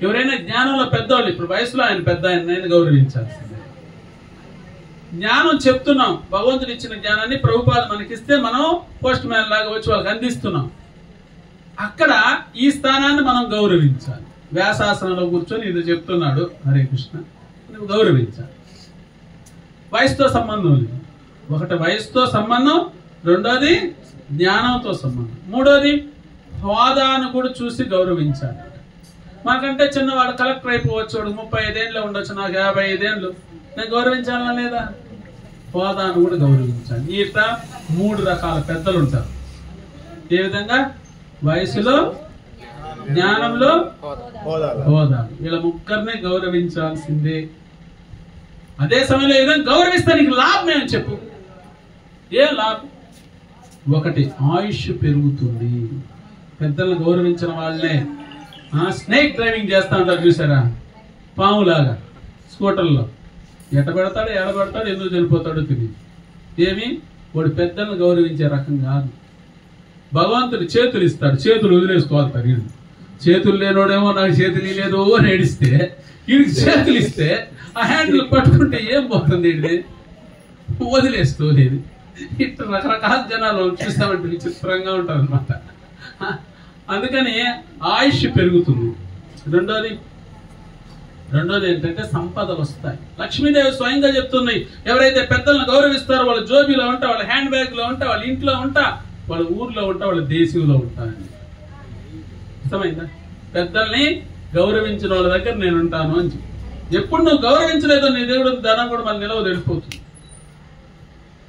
ఎవరైనా జ్ఞానంలో పెద్దవాళ్ళు, ఇప్పుడు వయసులో ఆయన పెద్ద ఆయన గౌరవించాల్సిందే. జ్ఞానం చెప్తున్నాం, భగవంతుడు ఇచ్చిన జ్ఞానాన్ని ప్రభుపాద మనకిస్తే మనం పోస్ట్ మ్యాన్ లాగా వచ్చి వాళ్ళకి అందిస్తున్నాం. అక్కడ ఈ స్థానాన్ని మనం గౌరవించాలి. వ్యాసాసనంలో కూర్చొని ఇది చెప్తున్నాడు, హరే కృష్ణ, నువ్వు గౌరవించాలి. వయసుతో సంబంధం లేదు. ఒకటి వయసుతో సంబంధం, 2వది జ్ఞానంతో సంబంధం, 3వది హోదాను కూడా చూసి గౌరవించాలి. మాకంటే చిన్నవాడు కలెక్టర్ అయిపోవచ్చు, 35 ఏళ్ళు ఉండొచ్చు, నాకు 55 ఏళ్ళు, నేను గౌరవించాలా లేదా? హోదాను కూడా గౌరవించాలి. ఇట్లా 3 రకాల పెద్దలు ఉంటారు. ఏ విధంగా? వయసులో, జ్ఞానంలో, హోదా. వీళ్ళ ముగ్గురిని గౌరవించాల్సిందే. అదే సమయంలో ఏదైనా గౌరవిస్తే నీకు లాభం ఏమని చెప్పు. ఏ లాభం? 1 ఆయుష్ పెరుగుతుంది. పెద్దలను గౌరవించిన వాళ్ళే స్నేక్ డ్రైవింగ్ చేస్తా ఉంటారు చూసారా, పాములాగా స్కూటర్లో. ఎడబెడతాడు, ఎందుకు చనిపోతాడో తెలియదు. ఏమి? వాడు పెద్దలను గౌరవించే రకం కాదు. భగవంతుడు చేతులు ఇస్తాడు, చేతులు వదిలేసుకోవాలి. వీడు చేతులు లేనోడేమో నాకు చేతులు లేదు అని ఏడిస్తే, వీడికి చేతులు ఇస్తే ఆ హ్యాండిల్ పట్టుకుంటే ఏం పోతుంది? వదిలేస్తూ లేదు. ఇట్లా రకరకాల జనాలు చూస్తామంటే విచిత్రంగా ఉంటారు అనమాట. అందుకని ఆయుష్ పెరుగుతుంది. రెండోది ఏంటంటే సంపదలు వస్తాయి. లక్ష్మీదేవి స్వయంగా చెప్తుంది, ఎవరైతే పెద్దలను గౌరవిస్తారో వాళ్ళ జోబీలో ఉంటా, వాళ్ళ హ్యాండ్ బ్యాగ్ లో ఉంటా, వాళ్ళ ఇంట్లో ఉంటా, వాళ్ళ ఊర్లో ఉంటా, వాళ్ళ దేశంలో ఉంటానని. అర్థమైందా? పెద్దల్ని గౌరవించిన వాళ్ళ దగ్గర నేను ఉంటాను అని చెప్పి. ఎప్పుడు నువ్వు గౌరవించలేదో నీ దేవుడు ధనం కూడా మళ్ళీ నిలవ తెలిపోతుంది.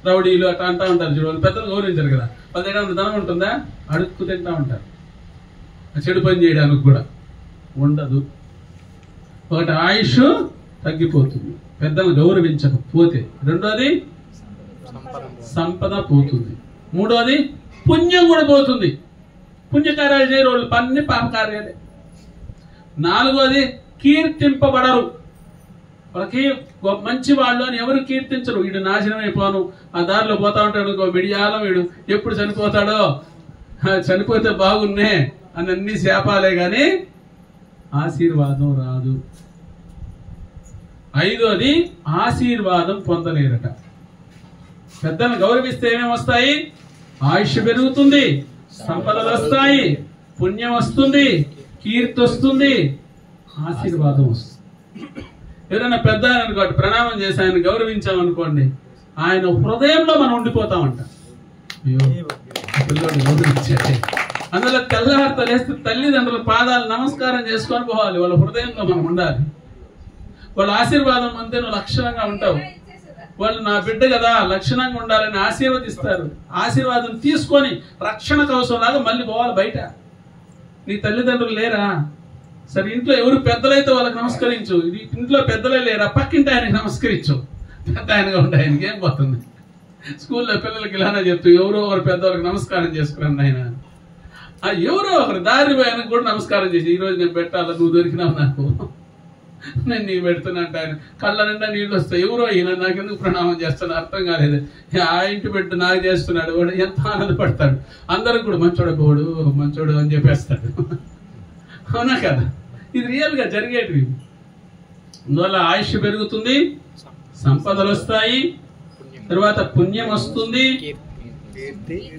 రౌడీలు అట్లా అంటా ఉంటారు చూడు, వాళ్ళు పెద్దలు గౌరవించారు కదా, వాళ్ళ దగ్గర ధనం ఉంటుందా? అడుక్కు తింటా ఉంటారు. చెడు పని చేయడానికి కూడా ఉండదు. ఒకటి ఆయుష్ తగ్గిపోతుంది పెద్దలను గౌరవించకపోతే. రెండోది సంపద పోతుంది. మూడోది పుణ్యం కూడా పోతుంది. పుణ్యకార్యాలు చేయరు వాళ్ళు, పన్ని పాపకార్యాలే. నాలుగోది కీర్తింపబడరు. వాళ్ళకి మంచి వాళ్ళు అని ఎవరు కీర్తించరు. వీడు నాశనం అయిపోను, ఆ దారిలో పోతా ఉంటాడు, మిడియాలం వీడు ఎప్పుడు చనిపోతాడో, చనిపోతే బాగున్నే అని అన్ని శాపాలే గాని ఆశీర్వాదం రాదు. ఐదోది ఆశీర్వాదం పొందలేరట. పెద్దలను గౌరవిస్తే ఏమేమి వస్తాయి? ఆయుష్ పెరుగుతుంది, సంపదలు వస్తాయి, పుణ్యం వస్తుంది, కీర్తి వస్తుంది, ఆశీర్వాదం వస్తుంది. ఏదైనా పెద్ద అనుకోండి, ప్రణామం చేసి ఆయన గౌరవించామనుకోండి, ఆయన హృదయంలో మనం ఉండిపోతామంట. అయ్యో పిల్లలు గౌరవించాలి. అందులో తెల్లవారితో లేస్తే తల్లిదండ్రుల పాదాలు నమస్కారం చేసుకొని పోవాలి. వాళ్ళ హృదయంలో మనం ఉండాలి. వాళ్ళ ఆశీర్వాదం అంతే నువ్వు లక్షణంగా ఉంటావు. వాళ్ళు నా బిడ్డ కదా లక్షణంగా ఉండాలని ఆశీర్వదిస్తారు. ఆశీర్వాదం తీసుకొని రక్షణ కవచం లాగా మళ్ళీ పోవాలి బయట. నీ తల్లిదండ్రులు లేరా? సరే ఇంట్లో ఎవరు పెద్దలైతే వాళ్ళకి నమస్కరించు. ఇది ఇంట్లో పెద్దలే లేరా? పక్కింటి ఆయనకి నమస్కరించు. పెద్ద ఆయనగా ఉంటే ఆయనకి ఏం పోతుంది? స్కూల్లో పిల్లలకి ఇలానే చెప్తూ ఎవరో ఒకరు పెద్దవాళ్ళకి నమస్కారం చేసుకురండి ఆయన. ఎవరో ఒకరు దారి ఆయనకు కూడా నమస్కారం చేసి, ఈ రోజు నేను పెట్టాలా, నువ్వు దొరికినావు నాకు, నేను నీకు పెడుతున్నా అంటే ఆయన కళ్ళ నిండా నీళ్ళు వస్తాయి. ఎవరో ఈయన నాకెందుకు ప్రణామం చేస్తాను అర్థం కాలేదు. ఆ ఇంటి బిడ్డ నాకు చేస్తున్నాడు, వాడు ఎంత ఆనందపడతాడు. అందరికి కూడా మంచోడు పోడు మంచోడు అని చెప్పేస్తాడు. అవునా కదా? ఇది రియల్ గా జరిగేటివి. అందువల్ల ఆయుష్ పెరుగుతుంది, సంపదలు వస్తాయి, తర్వాత పుణ్యం వస్తుంది,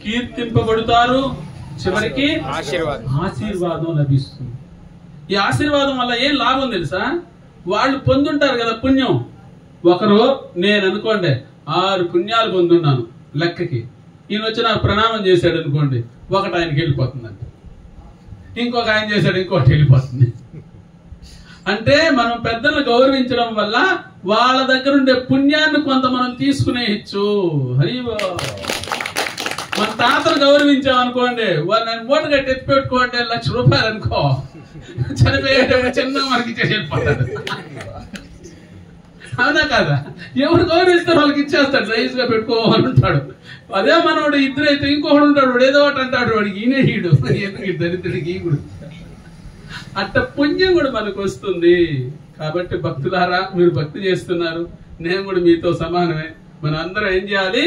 కీర్తింపబడతారు, చివరికి ఆశీర్వాదం లభిస్తుంది. ఈ ఆశీర్వాదం వల్ల ఏం లాభం తెలుసా? వాళ్ళు పొందుంటారు కదా పుణ్యం. ఒకరు నేను అనుకోండి 6 పుణ్యాలు పొందున్నాను లెక్కకి, ఈయన వచ్చి నాకు ప్రణామం చేశాడు అనుకోండి, ఒకటి ఆయనకి వెళ్ళిపోతుందండి, ఇంకొక ఆయన చేశాడు ఇంకొకటి వెళ్ళిపోతుంది. అంటే మనం పెద్దలను గౌరవించడం వల్ల వాళ్ళ దగ్గర ఉండే పుణ్యాన్ని కొంత మనం తీసుకునేయచ్చు. హరివో మన తాతను గౌరవించామనుకోండి, నన్ను మూట కట్టి ఎత్తి పెట్టుకోండి, ₹1,00,000 అనుకో, చనిపోయేటప్పుడు చిన్న మనకి ఇచ్చేసి వెళ్ళిపోతాడు. అవునా కాదా? ఎవరు గౌరవిస్తే వాళ్ళకి ఇచ్చేస్తాడు, సైజ్ గా పెట్టుకోవాలని ఉంటాడు. అదే మనవాడు ఇద్దరైతే ఇంకొకడు ఉంటాడు, వాడు ఏదో ఒకటి అంటాడు, వాడికి ఈయనే హీడు, ఎందుకు దరిద్రుడికి ఈ కూడా అట్ట పుణ్యం కూడా మనకు వస్తుంది. కాబట్టి భక్తులారా, మీరు భక్తి చేస్తున్నారు, నేను కూడా మీతో సమానమే. మనం అందరం ఏం చేయాలి?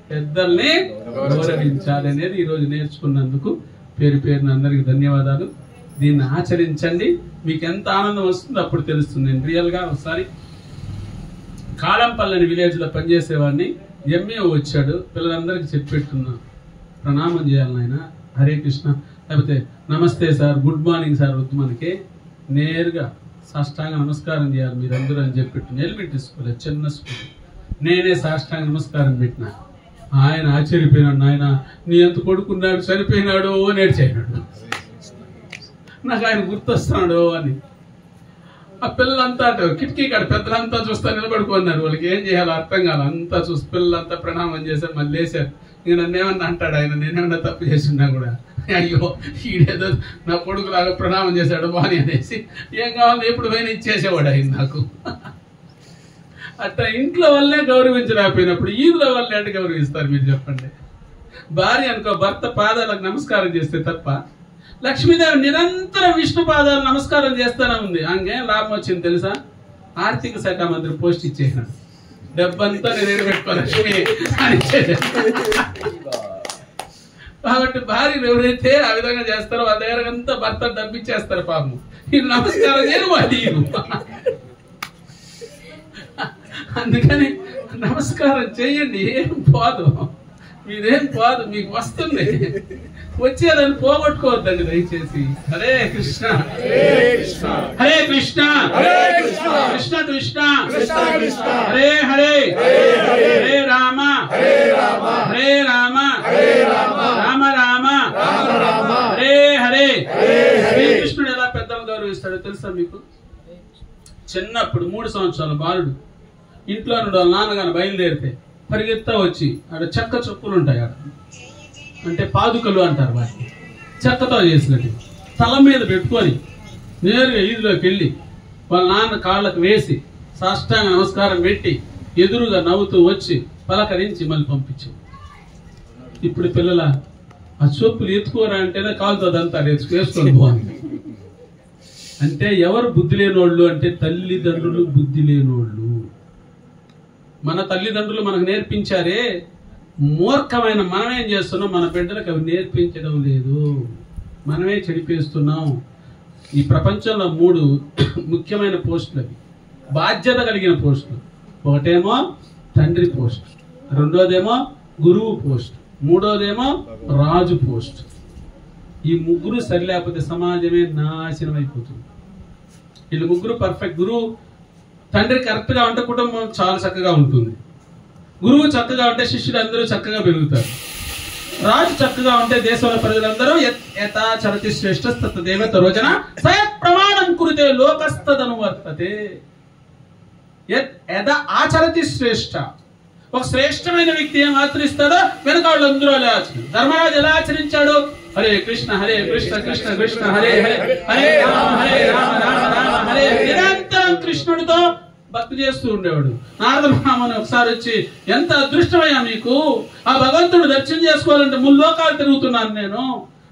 పెద్దల్ని గౌరవించాలి అనేది ఈరోజు నేర్చుకున్నందుకు పేరు పేరున అందరికి ధన్యవాదాలు. దీన్ని ఆచరించండి, మీకు ఎంత ఆనందం వస్తుందో అప్పుడు తెలుస్తుంది. నేను రియల్ గా ఒకసారి కాళంపల్లి విలేజ్ లో పనిచేసేవాడిని, ఎంఏ వచ్చాడు, పిల్లలందరికీ చెప్పెట్టున్నా, ప్రణామం చేయాలి నాయన, హరే కృష్ణ, లేకపోతే నమస్తే సార్, గుడ్ మార్నింగ్ సార్ వద్దు, మనకి నేరుగా సాష్టాంగ నమస్కారం చేయాలి మీరందరూ అని చెప్పిట్టు. ఎలిమెంటరీ స్కూల్, చిన్న స్కూల్, నేనే సాష్టాంగ నమస్కారం పెట్టిన. ఆయన ఆశ్చర్యపోయినాడు, నాయన నీ ఎంత కొడుకున్నాడు, చనిపోయినాడు అని ఏడ్చేయనాడు. నాకు ఆయన గుర్తొస్తున్నాడు అని. ఆ పిల్లలంతా కిటికీ కాడ పెద్దలంతా చూస్తా నిలబడుకున్నారు, వాళ్ళకి ఏం చేయాలో అర్థం కాదు. అంతా చూసి పిల్లలంతా ప్రణామం చేశారు, మళ్ళీ లేచారు. ఇంక నన్ను ఏమన్నా అంటాడు ఆయన, నేనేమన్నా తప్పు చేస్తున్నా కూడా, అయ్యో ఈడేదో నా కొడుకు లాగా ప్రణామం చేశాడు బాని అనేసి, ఏం కావాలో ఎప్పుడు పైన ఇచ్చేసేవాడు ఆయన నాకు. అట్లా ఇంట్లో వల్లే గౌరవించలేకపోయినప్పుడు ఈదుల వల్లే అంటే గౌరవిస్తారు మీరు చెప్పండి? భార్య అనుకో, భర్త పాదాలకు నమస్కారం చేస్తే తప్ప, లక్ష్మీదేవి నిరంతరం విష్ణు పాదాలు నమస్కారం చేస్తూనే ఉంది. అంగేం లాభం వచ్చింది తెలుసా? ఆర్థిక శాఖ మంత్రి పోస్ట్ ఇచ్చేసినాడు, డబ్బంతా నేను పెట్టుకో లక్ష్మి అని. కాబట్టి భార్యలు ఎవరైతే ఆ విధంగా చేస్తారో వాళ్ళ దగ్గర అంతా భర్త డబ్బిచ్చేస్తారు పాపం. ఇది నమస్కారం చేయరు వాళ్ళు. అందుకని నమస్కారం చెయ్యండి, ఏం పోదు, మీరేం పోదు, మీకు వస్తుంది. వచ్చేదని పోగొట్టుకోవద్దండి దయచేసి. హరే కృష్ణ హరే కృష్ణ కృష్ణ కృష్ణ హరే హరే హరే రామ హరే రామ రామ రామ హరే హరే. శ్రీకృష్ణుడు ఎలా పెద్దలు గౌరవిస్తాడో తెలుసా మీకు? చిన్నప్పుడు 3 సంవత్సరాల బాలుడు ఇంట్లో నుండి వాళ్ళ నాన్నగారు బయలుదేరితే పరిగెత్తా వచ్చి ఆడ చెక్క చొప్పులు ఉంటాయి, ఆడ అంటే పాదుకలు అంటారు వాటిని, చెక్కతో చేసినట్టు తల మీద పెట్టుకొని నేరుగా ఈదులోకి వెళ్ళి వాళ్ళ నాన్న కాళ్ళకు వేసి సాష్టాంగ నమస్కారం పెట్టి ఎదురుగా నవ్వుతూ వచ్చి పలకరించి మళ్ళీ పంపించాం. ఇప్పుడు పిల్లల ఆ చొప్పులు ఎత్తుకోరా అంటేనే కాలుతో అదంతా వేసుకొని పోవాలి. అంటే ఎవరు బుద్ధి లేనోళ్ళు అంటే తల్లిదండ్రులు బుద్ధి లేనోళ్ళు. మన తల్లిదండ్రులు మనకు నేర్పించారే, మూర్ఖమైన మనమేం చేస్తున్నాం? మన బిడ్డలకు అవి నేర్పించడం లేదు, మనమే చెడిపేస్తున్నాం. ఈ ప్రపంచంలో 3 ముఖ్యమైన పోస్టులు, అవి బాధ్యత కలిగిన పోస్టులు. ఒకటేమో తండ్రి పోస్ట్, రెండోదేమో గురువు పోస్ట్, మూడోదేమో రాజు పోస్ట్. ఈ 3 సరిలేకపోతే సమాజమే నాశనం అయిపోతుంది. వీళ్ళు 3 పర్ఫెక్ట్. గురువు తండ్రి కరెక్ట్ గా ఉంటే కుటుంబం చాలా చక్కగా ఉంటుంది, గురువు చక్కగా ఉంటే శిష్యులు అందరూ చక్కగా పెరుగుతారు, రాజు చక్కగా ఉంటే దేశంలో ప్రజలందరూ యథా చరతి శ్రేష్ఠ దేవత రోజన సయత్ ప్రమాణం కురితే లోకస్తదను వర్తతే. యథా ఆచరతి శ్రేష్ఠ. ఒక శ్రేష్టమైన వ్యక్తి ఏం ఆచరిస్తాడో వెనక వాళ్ళందరూ అలా ఆచరించారు. ధర్మరాజు ఎలా ఆచరించాడు? హరే కృష్ణ కృష్ణ కృష్ణ హరే హరే హరే రామ రామ రామ హరే. నిరంతరం కృష్ణుడితో భక్తి చేస్తూ ఉండేవాడు. నారద మహాముని ఒకసారి వచ్చి, ఎంత అదృష్టమయ్యా మీకు, ఆ భగవంతుడు దర్శనం చేసుకోవాలంటే 3 లోకాలు తిరుగుతున్నాను నేను,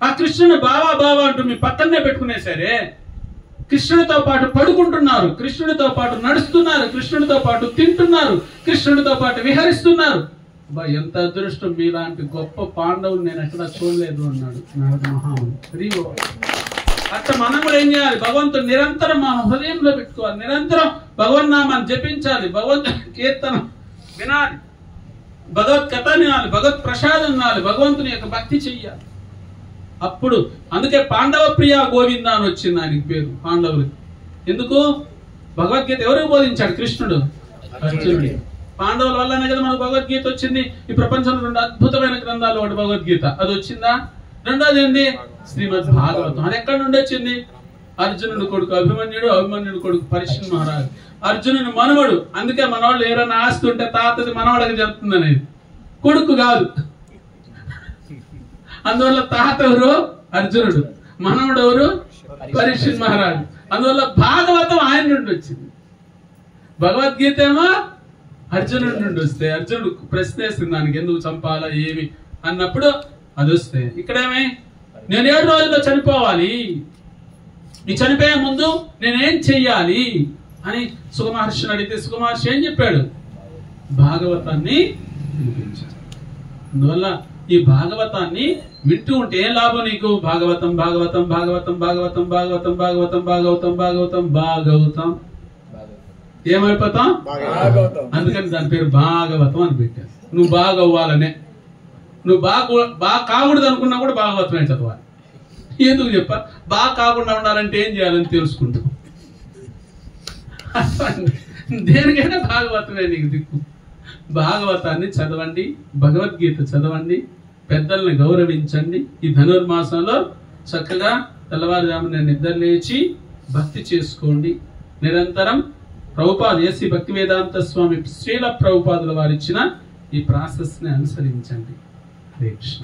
ఆ కృష్ణుని బావా బావా అంటూ మీ పక్కనే పెట్టుకునేసరే, కృష్ణుడితో పాటు పడుకుంటున్నారు, కృష్ణుడితో పాటు నడుస్తున్నారు, కృష్ణుడితో పాటు తింటున్నారు, కృష్ణుడితో పాటు విహరిస్తున్నారు. ఎంత అదృష్టం, మీలాంటి గొప్ప పాండవులు నేను ఎక్కడా చూడలేదు అన్నాడు నారద మహాముని. అట్లా మనం కూడా ఏం చేయాలి? భగవంతుడు నిరంతరం మన హృదయంలో పెట్టుకోవాలి, నిరంతరం భగవన్నామాన్ని జపించాలి, భగవంతుని కీర్తన వినాలి, భగవత్ కథ వినాలి, భగవత్ ప్రసాదం వినాలి, భగవంతుని యొక్క భక్తి చెయ్యాలి. అప్పుడు అందుకే పాండవ ప్రియ గోవింద అని వచ్చింది ఆయనకి పేరు పాండవులకి. ఎందుకు? భగవద్గీత ఎవరికి బోధించాడు? కృష్ణుడు అర్జునుడి. పాండవుల వల్లనే కదా మనకు భగవద్గీత వచ్చింది. ఈ ప్రపంచంలో 2 అద్భుతమైన గ్రంథాలు, ఒకటి భగవద్గీత, అది వచ్చిందా? రెండోది ఏంది? శ్రీమద్ భాగవతం. అది ఎక్కడి నుండి వచ్చింది? అర్జునుడి కొడుకు అభిమన్యుడు, అభిమన్యుడి కొడుకు పరీక్షణ్ మహారాజు, అర్జునుని మనవడు. అందుకే మనవాళ్ళు ఏదైనా ఆస్తి ఉంటే తాతది మనవాళ్ళకి చెప్తుంది అనేది, కొడుకు కాదు. అందువల్ల తాత ఎవరు? అర్జునుడు. మనవడు ఎవరు? పరీక్షిత్ మహారాజు. అందువల్ల భాగవతం ఆయన నుండి వచ్చింది. భగవద్గీత ఏమో అర్జునుడి నుండి వస్తే అర్జునుడు ప్రశ్నేస్తుంది దానికి ఎందుకు చంపాలా ఏమి అన్నప్పుడు అది వస్తే ఇక్కడేమి నేను 7 రోజుల్లో చనిపోవాలి, నీ చనిపోయే ముందు నేనేం చెయ్యాలి అని సుఖమహర్షిని అడిగితే సుఖమహర్షి ఏం చెప్పాడు? భాగవతాన్ని వినిపించాడు. అందువల్ల ఈ భాగవతాన్ని వింటూ ఉంటే ఏం లాభం నీకు? భాగవతం భాగవతం భాగవతం భాగవతం భాగవతం భాగవతం భాగవతం భాగవతం భాగవతం ఏమైపోతాం? అందుకని దాని పేరు భాగవతం అని పెట్టారు. నువ్వు బాగా అవ్వాలనే, నువ్వు బాగా కాకూడదు అనుకున్నా కూడా భాగవతమే చదవాలి. ఎందుకు చెప్ప? బాగా కాకుండా ఉండాలంటే ఏం చేయాలని తెలుసుకుంటాం. దేనికైనా భాగవతమే నీకు దిక్కు. భాగవతాన్ని చదవండి, భగవద్గీత చదవండి, పెద్దల్ని గౌరవించండి. ఈ ధనుర్మాసంలో చక్కగా తెల్లవారుజామున నిద్ర లేచి భక్తి చేసుకోండి. నిరంతరం ప్రభుపాద ఏసీ భక్తి వేదాంత స్వామి శ్రీల ప్రభుపాదుల వారు ఇచ్చిన ఈ ప్రాసెస్ ని అనుసరించండి. హరే కృష్ణ.